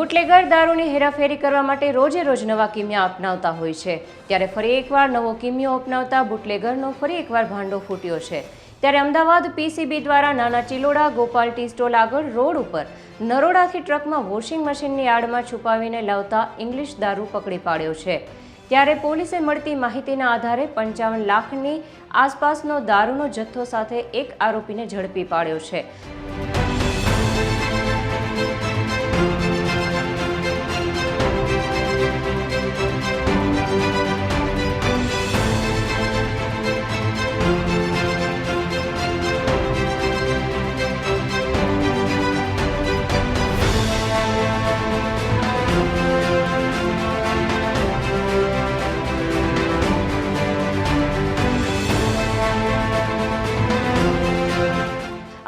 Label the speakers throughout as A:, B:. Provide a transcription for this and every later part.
A: Bootlegger દારૂની હેરાફેરી કરવા માટે રોજે રોજ નવા કિમિયા અપનાવતા હોય છે, ત્યારે ફરી એકવાર નવો કિમિયો અપનાવતા બુટલેગરનો ફરી એકવાર ભાંડો ફૂટ્યો છે। ત્યારે અમદાવાદ પીસીબી દ્વારા નાના ચિલોડા ગોપાલ ટી સ્ટોલ આગળ રોડ ઉપર નરોડાથી ટ્રકમાં વોશિંગ મશીનની આડમાં છુપાવીને લાવતા ઇંગ્લિશ દારૂ પકડી પાડ્યો છે। ત્યારે પોલીસે મળતી માહિતીના આધારે 55 લાખની આસપાસનો દારૂનો જથ્થો સાથે એક આરોપીને ઝડપી પાડ્યો છે।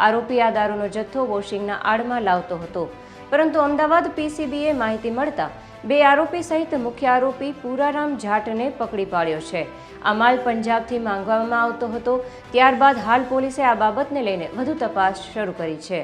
A: આરોપી આ દારૂનો જથ્થો વોશિંગના આડમાં લાવતો હતો, પરંતુ અમદાવાદ પીસીબીએ માહિતી મળતા 2 આરોપી સહિત મુખ્ય આરોપી પુરારામ જાટને પકડી પાડ્યો છે। આ માલ પંજાબથી માંગવામાં આવતો હતો। ત્યારબાદ હાલ પોલીસે આ બાબતને લઈને વધુ તપાસ શરૂ કરી છે।